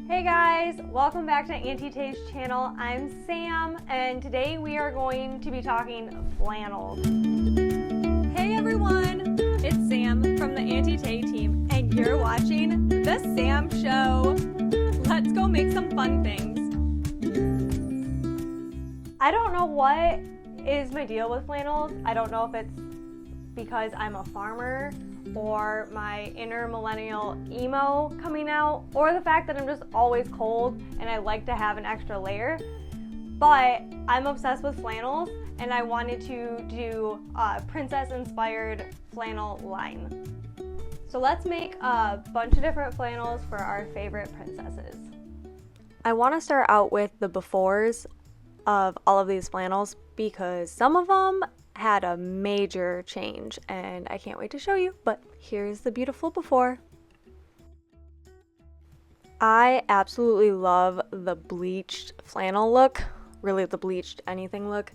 Hey guys, welcome back to Auntie Tay's channel. I'm Sam, and today we are going to be talking flannels. Hey everyone, it's Sam from the Auntie Tay team, and you're watching The Sam Show. Let's go make some fun things. I don't know what is my deal with flannels. I don't know if it's because I'm a farmer or my inner millennial emo coming out, or the fact that I'm just always cold and I like to have an extra layer. But I'm obsessed with flannels and I wanted to do a princess inspired flannel line. So let's make a bunch of different flannels for our favorite princesses. I want to start out with the befores of all of these flannels because some of them had a major change and I can't wait to show you, but here's the beautiful before. I absolutely love the bleached flannel look, really the bleached anything look.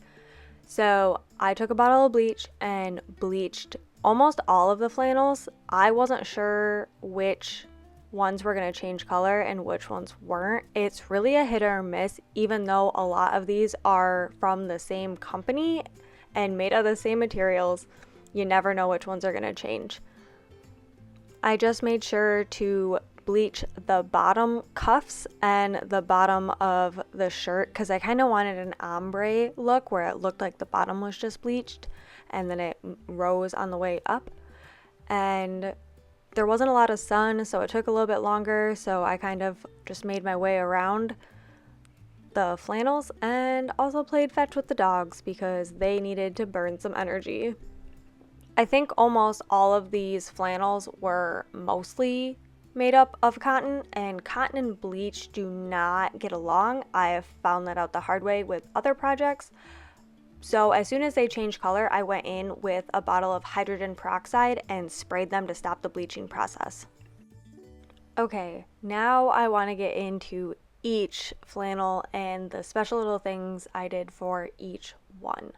So I took a bottle of bleach and bleached almost all of the flannels. I wasn't sure which ones were going to change color and which ones weren't. It's really a hit or miss, even though a lot of these are from the same company and made of the same materials. You never know which ones are going to change. I just made sure to bleach the bottom cuffs and the bottom of the shirt because I kind of wanted an ombre look where it looked like the bottom was just bleached and then it rose on the way up. And there wasn't a lot of sun, so it took a little bit longer, so I kind of just made my way around the flannels and also played fetch with the dogs because they needed to burn some energy. I think almost all of these flannels were mostly made up of cotton, and cotton and bleach do not get along. I have found that out the hard way with other projects. So as soon as they changed color, I went in with a bottle of hydrogen peroxide and sprayed them to stop the bleaching process. Okay, now I want to get into each flannel and the special little things I did for each one.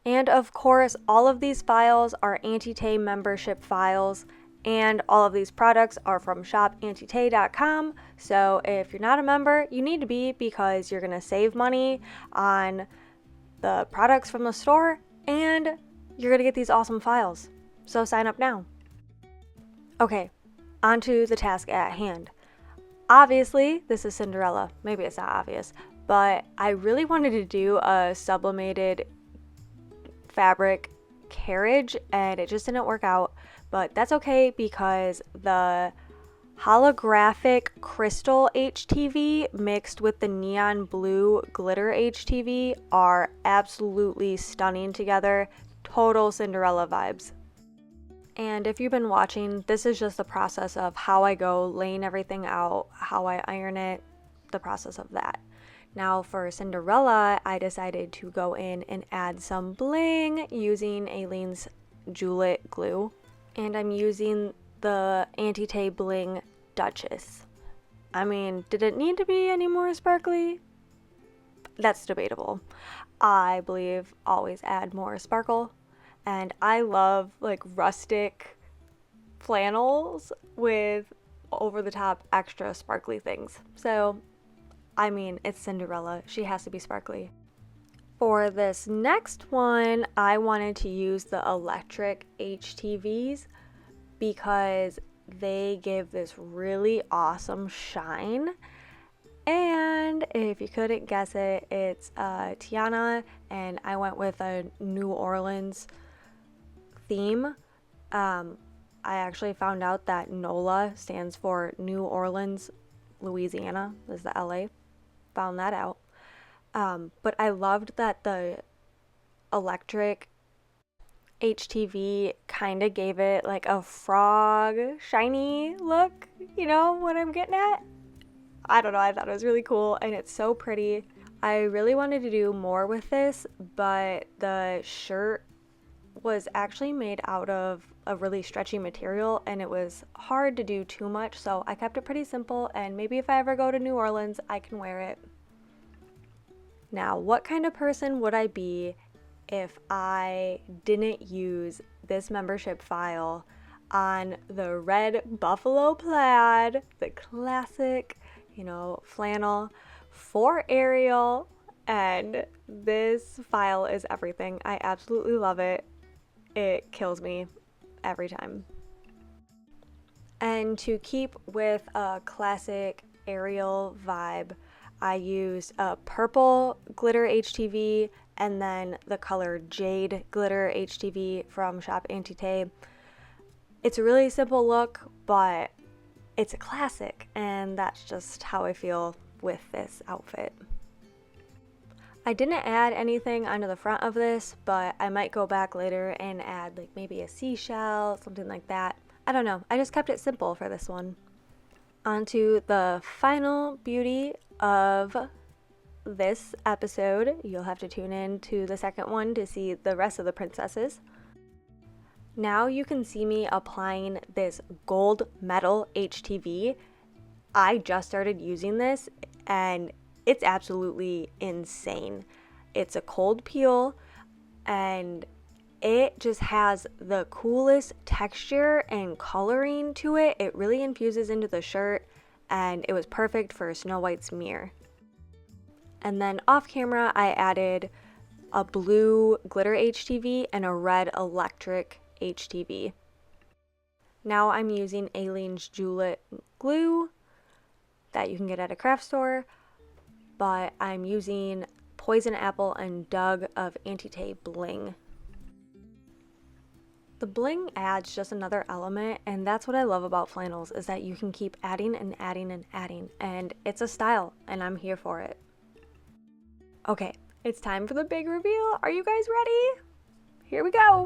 And of course, all of these files are Auntie Tay membership files, and all of these products are from shopauntitay.com. So if you're not a member, you need to be because you're going to save money on the products from the store and you're going to get these awesome files. So sign up now. Okay, on to the task at hand. Obviously, this is Cinderella. Maybe it's not obvious, but I really wanted to do a sublimated fabric carriage and it just didn't work out, but that's okay because the holographic crystal HTV mixed with the neon blue glitter HTV are absolutely stunning together. Total Cinderella vibes. And if you've been watching, this is just the process of how I go laying everything out, how I iron it, the process of that. Now for Cinderella, I decided to go in and add some bling using Aleene's Julep glue. And I'm using the Auntie Tay Bling Duchess. I mean, did it need to be any more sparkly? That's debatable. I believe always add more sparkle. And I love like rustic flannels with over-the-top extra sparkly things. So, I mean, it's Cinderella. She has to be sparkly. For this next one, I wanted to use the electric HTVs because they give this really awesome shine. And if you couldn't guess it, it's Tiana, and I went with a New Orleans theme. I actually found out that NOLA stands for New Orleans, Louisiana, is the LA. Found that out. But I loved that the electric HTV kind of gave it like a frog shiny look. You know what I'm getting at? I don't know, I thought it was really cool and it's so pretty. I really wanted to do more with this, but the shirt was actually made out of a really stretchy material and it was hard to do too much, so I kept it pretty simple, and maybe if I ever go to New Orleans, I can wear it. Now, what kind of person would I be if I didn't use this membership file on the red buffalo plaid, the classic, flannel for Ariel. And this file is everything. I absolutely love it. It kills me every time. And to keep with a classic Ariel vibe, I used a purple glitter HTV and then the color Jade glitter HTV from shop Auntie Tay. It's a really simple look, but it's a classic, and that's just how I feel with this outfit. I didn't add anything onto the front of this, but I might go back later and add like maybe a seashell, something like that. I don't know. I just kept it simple for this one. Onto the final beauty of this episode. You'll have to tune in to the second one to see the rest of the princesses. Now you can see me applying this gold metal HTV. I just started using this and it's absolutely insane. It's a cold peel and it just has the coolest texture and coloring to it. It really infuses into the shirt and it was perfect for Snow White's mirror. And then off camera, I added a blue glitter HTV and a red electric HTV. Now I'm using Aleene's Julep glue that you can get at a craft store, but I'm using Poison Apple and Doug of Auntie Tay Bling. The bling adds just another element, and that's what I love about flannels, is that you can keep adding and adding and adding, and it's a style, and I'm here for it. Okay, it's time for the big reveal. Are you guys ready? Here we go.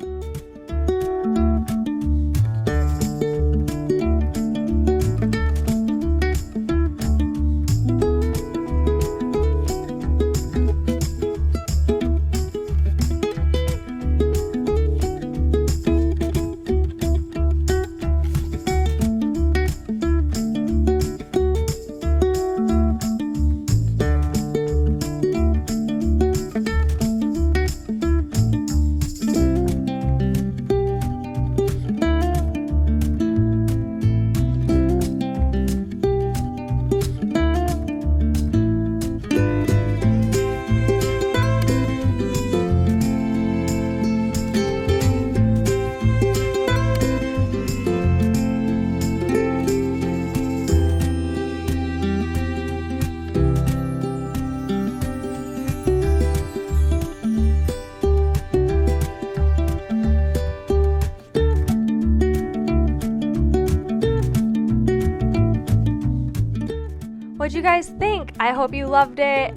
What'd you guys think? I hope you loved it.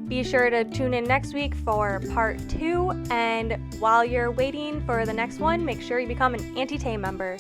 Be sure to tune in next week for part 2. And while you're waiting for the next one, make sure you become an Auntie Tay member.